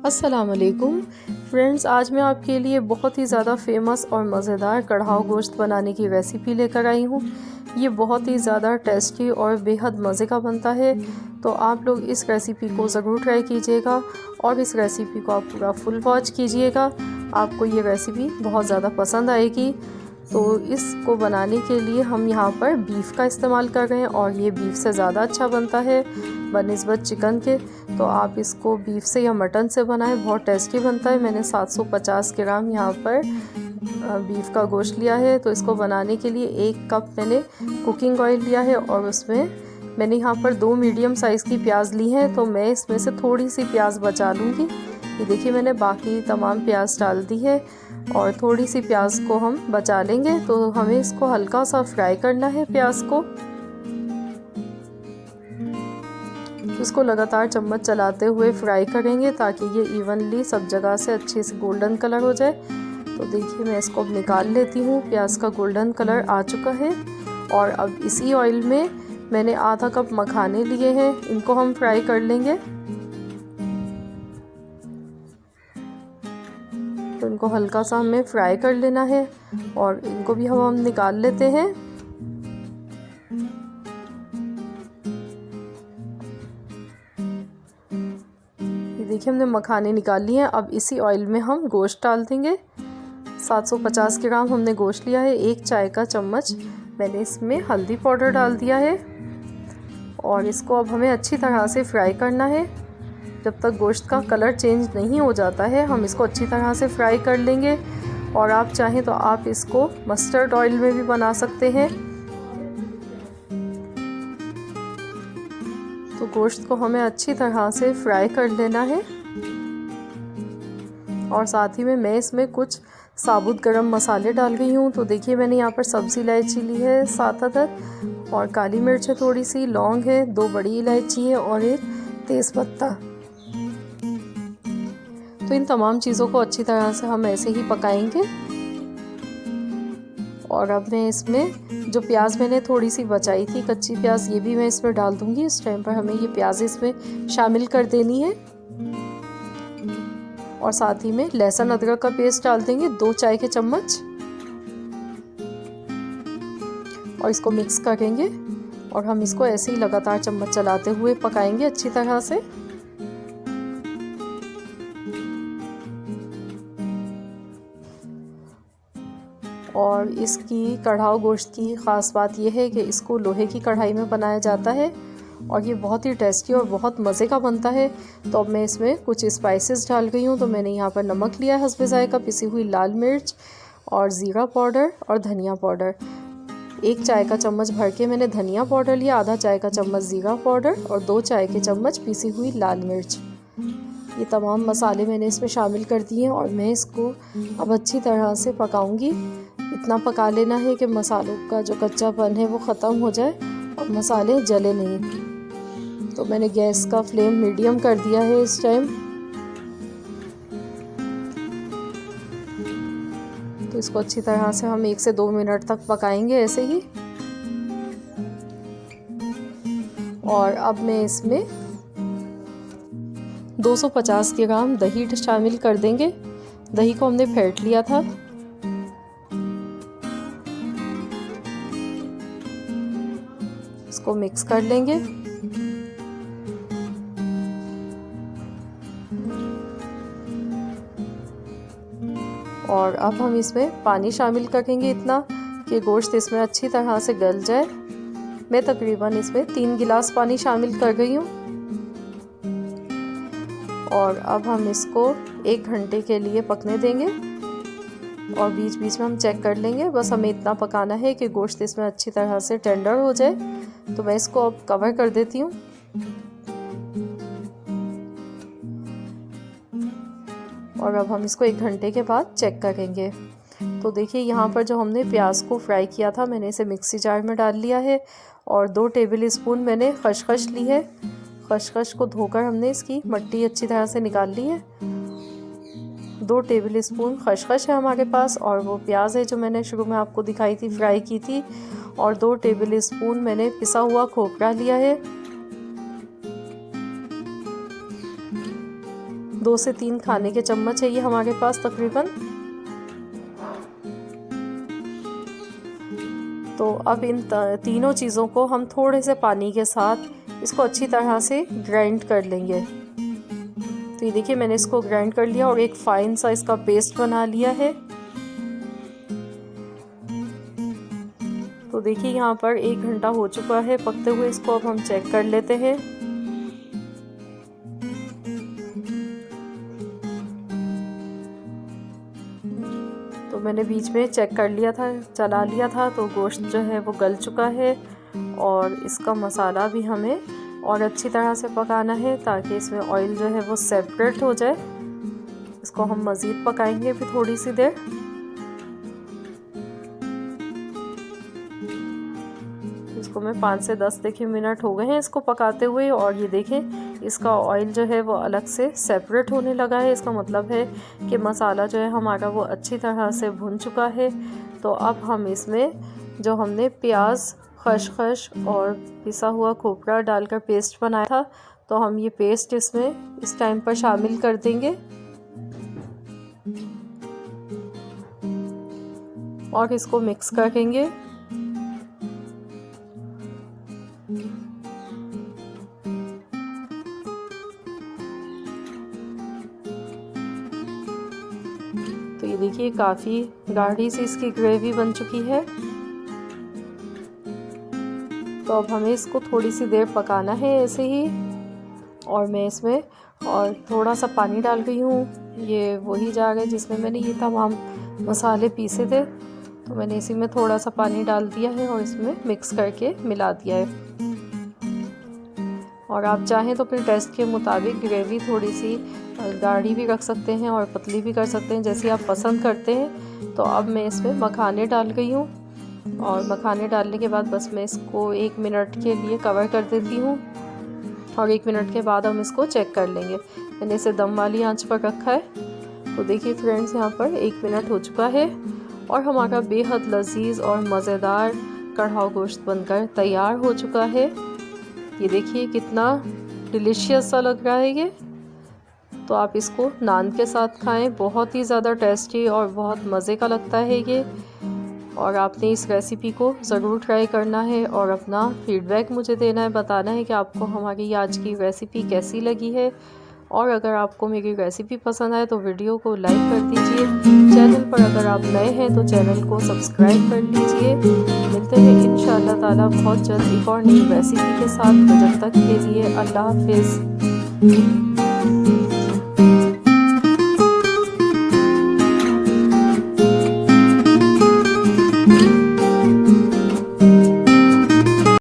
अस्सलाम वालेकुम फ्रेंड्स, आज मैं आपके लिए बहुत ही ज़्यादा फेमस और मज़ेदार कढ़ाव गोश्त बनाने की रेसिपी लेकर आई हूँ। ये बहुत ही ज़्यादा टेस्टी और बेहद मज़े का बनता है, तो आप लोग इस रेसिपी को ज़रूर ट्राई कीजिएगा और इस रेसिपी को आप पूरा फुल वॉच कीजिएगा। आपको ये रेसिपी बहुत ज़्यादा पसंद आएगी। तो इसको बनाने के लिए हम यहाँ पर बीफ का इस्तेमाल कर रहे हैं और ये बीफ से ज़्यादा अच्छा बनता है बनिस्बत चिकन के। तो आप इसको बीफ से या मटन से बनाएं, बहुत टेस्टी बनता है। मैंने 750 ग्राम यहाँ पर बीफ का गोश्त लिया है। तो इसको बनाने के लिए 1 कप मैंने कुकिंग ऑयल लिया है और उसमें मैंने यहाँ पर 2 मीडियम साइज़ की प्याज ली है। तो मैं इसमें से थोड़ी सी प्याज बचा लूँगी। ये देखिए, मैंने बाकी तमाम प्याज डाल दी है और थोड़ी सी प्याज को हम बचा लेंगे। तो हमें इसको हल्का सा फ्राई करना है प्याज को। तो इसको लगातार चम्मच चलाते हुए फ्राई करेंगे ताकि ये इवनली सब जगह से अच्छे से गोल्डन कलर हो जाए। तो देखिए, मैं इसको अब निकाल लेती हूँ। प्याज का गोल्डन कलर आ चुका है और अब इसी ऑयल में मैंने आधा कप मखाने लिए हैं, इनको हम फ्राई कर लेंगे। तो इनको हल्का सा हमें फ्राई कर लेना है और इनको भी हम निकाल लेते हैं। ये देखिए, हमने मखाने निकाल लिए हैं। अब इसी ऑयल में हम गोश्त डाल देंगे। 750 ग्राम हमने गोश्त लिया है। 1 चाय का चम्मच मैंने इसमें हल्दी पाउडर डाल दिया है और इसको अब हमें अच्छी तरह से फ्राई करना है। जब तक गोश्त का कलर चेंज नहीं हो जाता है हम इसको अच्छी तरह से फ्राई कर लेंगे। और आप चाहें तो आप इसको मस्टर्ड ऑयल में भी बना सकते हैं। तो गोश्त को हमें अच्छी तरह से फ्राई कर लेना है और साथ ही में मैं इसमें कुछ साबुत गरम मसाले डाल गई हूँ। तो देखिए, मैंने यहाँ पर सब्ज़ी इलायची ली है 7 अदद और काली मिर्च है, थोड़ी सी लौंग है, 2 बड़ी इलायची है और 1 तेज़पत्ता। तो इन तमाम चीज़ों को अच्छी तरह से हम ऐसे ही पकाएंगे। और अब मैं इसमें जो प्याज मैंने थोड़ी सी बचाई थी कच्ची प्याज, ये भी मैं इसमें डाल दूंगी। इस टाइम पर हमें ये प्याज इसमें शामिल कर देनी है और साथ ही में लहसुन अदरक का पेस्ट डाल देंगे 2 चाय के चम्मच और इसको मिक्स करेंगे और हम इसको ऐसे ही लगातार चम्मच चलाते हुए पकाएंगे अच्छी तरह से। और इसकी कढ़ाव गोश्त की ख़ास बात यह है कि इसको लोहे की कढ़ाई में बनाया जाता है और ये बहुत ही टेस्टी और बहुत मज़े का बनता है। तो अब मैं इसमें कुछ स्पाइसेस डाल गई हूँ। तो मैंने यहाँ पर नमक लिया है हस्बे ज़ायक़ा, पिसी हुई लाल मिर्च और ज़ीरा पाउडर और धनिया पाउडर। 1 चाय का चम्मच भर के मैंने धनिया पाउडर लिया, आधा चाय का चम्मच ज़ीरा पाउडर और 2 चाय के चम्मच पिसी हुई लाल मिर्च। ये तमाम मसाले मैंने इसमें शामिल कर दिए हैं और मैं इसको अब अच्छी तरह से पकाऊंगी। इतना पका लेना है कि मसालों का जो कच्चापन है वो ख़त्म हो जाए और मसाले जले नहीं। तो मैंने गैस का फ्लेम मीडियम कर दिया है इस टाइम। तो इसको अच्छी तरह से हम 1 से 2 मिनट तक पकाएंगे ऐसे ही। और अब मैं इसमें 250 ग्राम दही शामिल कर देंगे। दही को हमने फेंट लिया था। इसको मिक्स कर लेंगे और अब हम इसमें पानी शामिल करेंगे इतना कि गोश्त इसमें अच्छी तरह से गल जाए। मैं तकरीबन इसमें 3 गिलास पानी शामिल कर गई हूँ और अब हम इसको 1 घंटे के लिए पकने देंगे और बीच बीच में हम चेक कर लेंगे। बस हमें इतना पकाना है कि गोश्त इसमें अच्छी तरह से टेंडर हो जाए। तो मैं इसको अब कवर कर देती हूँ और अब हम इसको 1 घंटे के बाद चेक करेंगे। तो देखिए, यहाँ पर जो हमने प्याज को फ्राई किया था मैंने इसे मिक्सी जार में डाल लिया है और 2 टेबल स्पून मैंने खसखस ली है। खसखस को धोकर हमने इसकी मट्टी अच्छी तरह से निकाल ली है। 2 टेबल स्पून खसखस है हमारे पास और वो प्याज है जो मैंने शुरू में आपको दिखाई थी, फ्राई की थी। और 2 टेबल स्पून मैंने पिसा हुआ खोपरा लिया है। 2 से 3 खाने के चम्मच है ये हमारे पास तकरीबन। तो अब इन तीनों चीज़ों को हम थोड़े से पानी के साथ इसको अच्छी तरह से ग्राइंड कर लेंगे। तो ये देखिए मैंने इसको ग्राइंड कर लिया और एक फाइन सा इसका पेस्ट बना लिया है। तो देखिए यहाँ पर 1 घंटा हो चुका है पकते हुए, इसको अब हम चेक कर लेते हैं। तो मैंने बीच में चेक कर लिया था, चला लिया था, तो गोश्त जो है वो गल चुका है और इसका मसाला भी हमें और अच्छी तरह से पकाना है ताकि इसमें ऑयल जो है वो सेपरेट हो जाए। इसको हम मज़ीद पकाएंगे भी थोड़ी सी देर। इसको मैं 5 से 10 देखिए मिनट हो गए हैं इसको पकाते हुए और ये देखें इसका ऑयल जो है वो अलग से सेपरेट होने लगा है। इसका मतलब है कि मसाला जो है हमारा वो अच्छी तरह से भुन चुका है। तो अब हम इसमें जो हमने प्याज, खसखस और पिसा हुआ खोपरा डालकर पेस्ट बनाया था, तो हम ये पेस्ट इसमें इस टाइम पर शामिल कर देंगे और इसको मिक्स करेंगे। तो ये देखिए काफ़ी गाढ़ी सी इसकी ग्रेवी बन चुकी है। तो अब हमें इसको थोड़ी सी देर पकाना है ऐसे ही, और मैं इसमें और थोड़ा सा पानी डाल रही हूँ। ये वही जार है जिसमें मैंने ये तमाम मसाले पीसे थे, तो मैंने इसी में थोड़ा सा पानी डाल दिया है और इसमें मिक्स करके मिला दिया है। और आप चाहें तो अपने टेस्ट के मुताबिक ग्रेवी थोड़ी सी गाढ़ी भी रख सकते हैं और पतली भी कर सकते हैं, जैसे आप पसंद करते हैं। तो अब मैं इसमें मखाने डाल गई हूँ और मखाने डालने के बाद बस मैं इसको 1 मिनट के लिए कवर कर देती हूँ और 1 मिनट के बाद हम इसको चेक कर लेंगे। मैंने इसे दम वाली आंच पर रखा है। तो देखिए फ्रेंड्स यहाँ पर 1 मिनट हो चुका है और हमारा बेहद लजीज और मज़ेदार कढ़ाव गोश्त बनकर तैयार हो चुका है। ये देखिए कितना डिलीशियस सा लग रहा है ये। तो आप इसको नान के साथ खाएं, बहुत ही ज़्यादा टेस्टी और बहुत मज़े का लगता है ये। और आपने इस रेसिपी को ज़रूर ट्राई करना है और अपना फीडबैक मुझे देना है, बताना है कि आपको हमारी आज की रेसिपी कैसी लगी है। और अगर आपको मेरी रेसिपी पसंद आए तो वीडियो को लाइक कर दीजिए। चैनल पर अगर आप नए हैं तो चैनल को सब्सक्राइब कर लीजिए। मिलते हैं इंशाअल्लाह ताला बहुत जल्द एक और नई रेसिपी के साथ। तो जब तक के लिए अल्लाह हाफिज़।